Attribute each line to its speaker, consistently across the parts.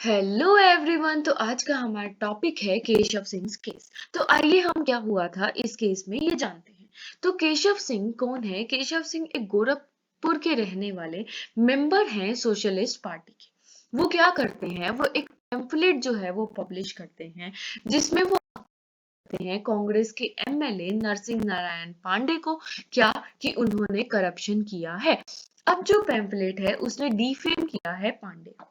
Speaker 1: Hello everyone. तो आज का हमारा टॉपिक है केशव सिंह केस। तो आइए हम क्या हुआ था इस केस में ये जानते हैं। तो केशव सिंह कौन है? केशव सिंह एक गोरखपुर के रहने वाले मेंबर हैं सोशलिस्ट पार्टी के। वो क्या करते हैं, वो एक पैम्फलेट जो है वो पब्लिश करते हैं जिसमें वो कहते हैं कांग्रेस के एमएलए नरसिंह नारायण पांडे को क्या कि उन्होंने करप्शन किया है। अब जो पैम्फलेट है उसने डिफेम किया है पांडे को,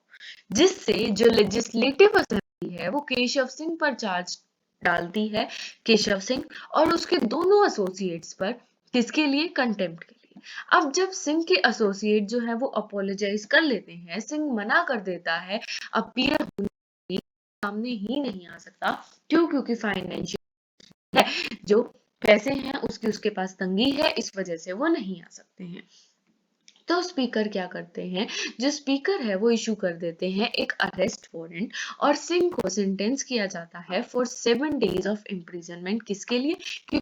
Speaker 1: जिससे जो लेजिस्लेटिव असेंबली है वो केशव सिंह पर चार्ज डालती है। केशव सिंह और उसके दोनों एसोसिएट्स पर, किसके लिए? कंटेम्प्ट के लिए। अब जब सिंह के एसोसिएट जो है वो अपोलोजाइज कर लेते हैं, सिंह मना कर देता है अपीयर होने के लिए, सामने ही नहीं आ सकता। क्यों? क्योंकि फाइनेंशियल है, जो पैसे हैं उसकी उसके पास तंगी है, इस वजह से वो नहीं आ सकते हैं। तो स्पीकर क्या करते हैं, जो स्पीकर है वो इशू कर देते हैं एक अरेस्ट वारंट और सिंह को सेंटेंस किया जाता है फॉर 7 days ऑफ इम्प्रिजनमेंट। किसके लिए? कि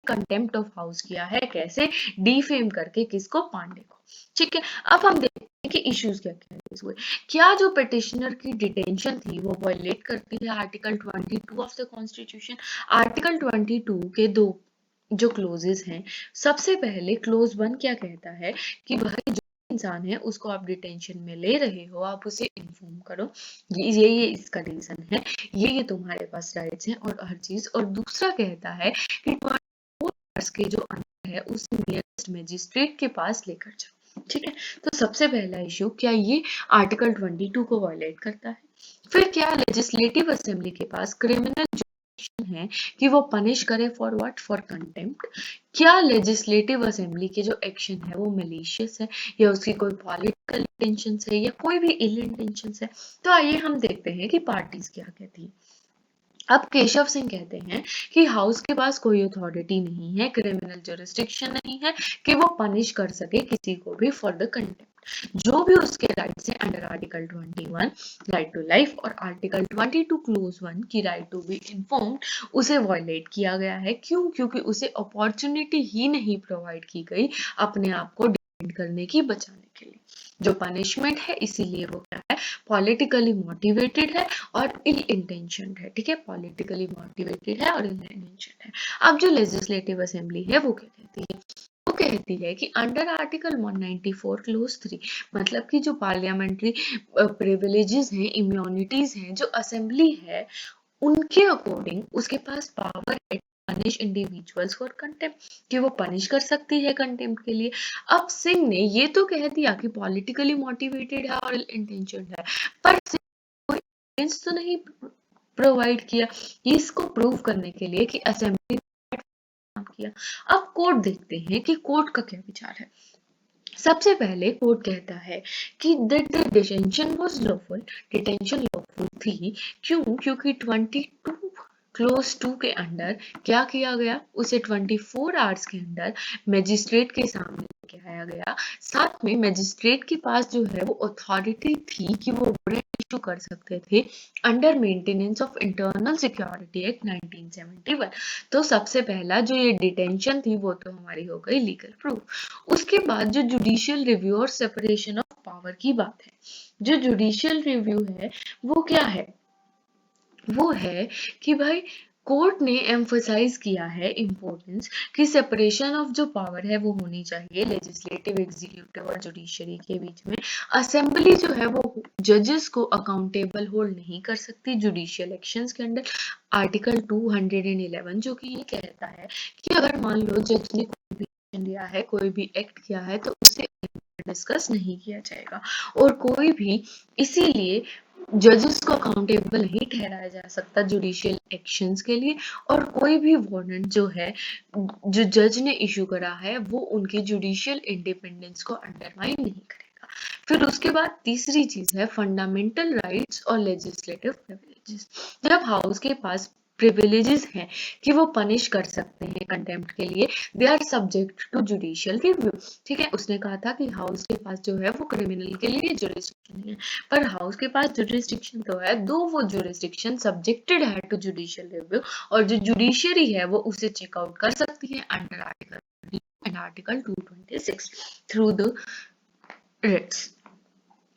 Speaker 1: कंटेम्प्ट ऑफ हाउस किया है। कैसे? डिफेम करके। किसको? पांडे को। ठीक है, अब हम देखते हैं कि इश्यूज क्या क्या हुए। क्या जो पिटिशनर की डिटेंशन थी वो वायलेट करती है article 22 of the constitution? Article 22 के दो जो क्लोजेस हैं, सबसे पहले क्लोज 1 क्या कहता है कि भाई जो इंसान है उसको आप डिटेंशन में ले रहे हो, आप उसे इन्फॉर्म करो, ये इसका रीजन है, ये तुम्हारे पास राइट्स हैं और हर चीज। और दूसरा कहता है कि 24 आवर्स के जो अंदर है उसे नियरेस्ट मजिस्ट्रेट के पास लेकर जाओ। ठीक है, तो सबसे पहला इशू, क्या ये आर्टिकल 22 को वायलेट करता है? फिर क्या लेजिस्लेटिव असेंबली के पास क्रिमिनल है कि वो पनिश करे फॉर व्हाट? For contempt. क्या लेजिस्लेटिव असेंबली के जो एक्शन है वो मलिशियस है, या उसकी कोई पॉलिटिकल इंटेंशन है, या कोई भी इल इंटेंशन है? तो आइए हम देखते हैं कि पार्टीज क्या कहती हैं। अब केशव सिंह कहते हैं कि हाउस के पास कोई अथॉरिटी नहीं है, क्रिमिनल जुरिस्डिक्शन नहीं है कि वो पनिश कर सके किसी को भी फॉर द कंटेम्प्ट। जो भी उसके राइट्स हैं under article 21 right to life और आर्टिकल 22 क्लोज 1 की राइट टू बी इन्फॉर्म्ड, उसे वायलेट किया गया है। क्यों? क्योंकि उसे अपॉर्चुनिटी ही नहीं प्रोवाइड की गई अपने आप को डिफेंड करने की, बचाने के लिए। जो पनिशमेंट है इसीलिए वो क्या है? पॉलिटिकली मोटिवेटेड है और इल इंटेंशन है। ठीक है, पॉलिटिकली मोटिवेटेड है और इल इंटेंशन है। अब जो लेजिस्लेटिव असेंबली है वो क्या कहती है? वो कहती है कि अंडर आर्टिकल 194 क्लोज 3, मतलब कि जो पार्लियामेंट्री प्रिविलेजेस हैं, इम्यूनिटीज हैं, जो असेंबली है उनके अकॉर्डिंग उसके पास पावर है पनिश इंडिविजुअल्स फॉर कंटेम्प्ट, कि वो पनिश कर सकती है कंटेम्प्ट के लिए। अब सिंह ने ये तो कह दिया कि पॉलिटिकली मोटिवेटेड है और इंटेंशन है, पर कोई एविडेंस तो नहीं प्रोवाइड किया इसको प्रूव करने के लिए कि असेंबली ने किया। अब कोर्ट देखते हैं कि कोर्ट का क्या विचार है। सबसे पहले कोर्ट कहता है कि the detention was lawful, detention lawful थी। क्यों? क्योंकि 22 क्लोज 2 के अंडर क्या किया गया? उसे 24 आवर्स के अंदर मजिस्ट्रेट के सामने लेके आया गया। साथ में मजिस्ट्रेट के पास जो है वो अथॉरिटी थी कि वो वारंट इशू कर सकते थे under maintenance of internal security act 1971। तो सबसे पहला जो ये डिटेंशन थी वो तो हमारी हो गई लीगल प्रूफ। उसके बाद जो जुडिशियल रिव्यू और सेपरेशन ऑफ पावर की बात है, जो जुडिशियल रिव्यू है वो क्या है? वो है कि भाई कोर्ट ने एम्फसाइज किया है इम्पोर्टेंस कि सेपरेशन ऑफ जो पावर है वो होनी चाहिए लेजिस्लेटिव, एग्जीक्यूटिव और जुडिशरी के बीच में। असेंबली जो है वो जजेस को अकाउंटेबल होल्ड नहीं कर सकती जुडिशियल एक्शंस के अंडर। आर्टिकल 211 जो कि ये कहता है कि अगर मान लो जज ने कोई भी एक्शन लिया है, कोई भी एक्ट किया है, तो उसे डिस्कस नहीं किया जाएगा और कोई भी, इसीलिए जजेस को अकाउंटेबल नहीं ठहराया जा सकता जुडिशियल एक्शंस के लिए। और कोई भी वारंट जो है जो जज ने इशू करा है वो उनकी जुडिशियल इंडिपेंडेंस को अंडरमाइन नहीं करेगा। फिर उसके बाद तीसरी चीज है फंडामेंटल राइट्स और लेजिस्लेटिव प्रिविलेजेस। जब हाउस के पास प्रिविलेजेस हैं कि वो पनिश कर सकते हैं कंटेम्प्ट के लिए, they are subject to judicial review. ठीक है, उसने कहा था कि हाउस के पास जो है वो क्रिमिनल के लिए जुरिस्डिक्शन नहीं है, पर हाउस के पास जुरिस्डिक्शन तो है, दो वो जुरिस्डिक्शन सब्जेक्टेड है टू जुडिशियल रिव्यू, और जो जुडिशरी है वो उसे चेकआउट कर सकती है under article and article 226 through the writs.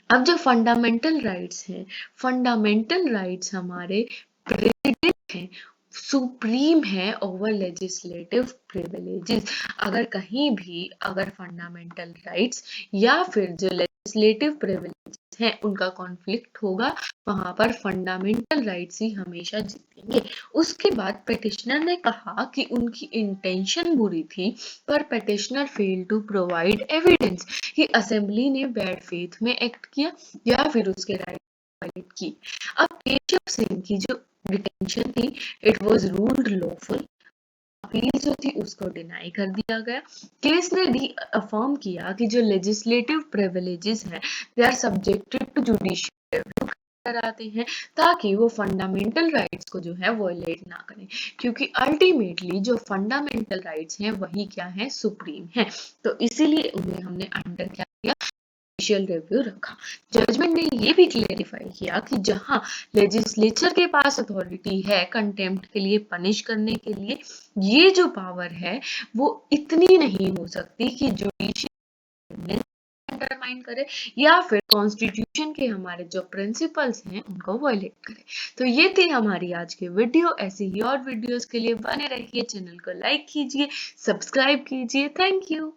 Speaker 1: अब जो फंडामेंटल राइट्स हैं, फंडामेंटल राइट्स हमारे प्रेसिडेंट हैं, सुप्रीम है ओवर लेजिस्लेटिव प्रिविलेजेस। अगर कहीं भी अगर फंडामेंटल राइट्स या फिर जो लेजिस्लेटिव प्रिविलेजेस हैं उनका कॉन्फ्लिक्ट होगा, वहां पर फंडामेंटल राइट्स ही हमेशा जीतेंगे। उसके बाद पिटिशनर ने कहा कि उनकी इंटेंशन बुरी थी, पर petitioner fail to provide evidence कि असेंबली ने बैड फेथ में एक्ट किया या फिर उसके राइट वायलेट की। अब केशव सिंह की जो डिटेंशन थी, it was ruled lawful. Appeal जो थी उसको डिनाई कर दिया गया। केस ने री अफर्म किया कि जो लेजिस्लेटिव प्रिविलेजेस हैं, they are subjected to judicial review कराते हैं, ताकि वो फंडामेंटल राइट्स को जो है वॉयलेट ना करें, क्योंकि अल्टीमेटली जो फंडामेंटल राइट्स हैं वही क्या है, सुप्रीम है। तो इसीलिए उन्हें हमने अंडर क्या किया, जुडिशियल रिव्यू रखा। जजमेंट ने ये भी क्लेरिफाई किया कि जहां लेजिस्लेचर के पास अथॉरिटी है कंटेम्प्ट के लिए, पनिश करने के लिए, ये जो पावर है वो इतनी नहीं हो सकती कि जुडिशियल अंडरमाइन करे या फिर कॉन्स्टिट्यूशन के हमारे जो प्रिंसिपल्स हैं उनको वायलेट करे। तो ये थी हमारी आज की वीडियो। ऐसी ही और वीडियोस के लिए बने रहिए, चैनल को लाइक कीजिए, सब्सक्राइब कीजिए। Thank you.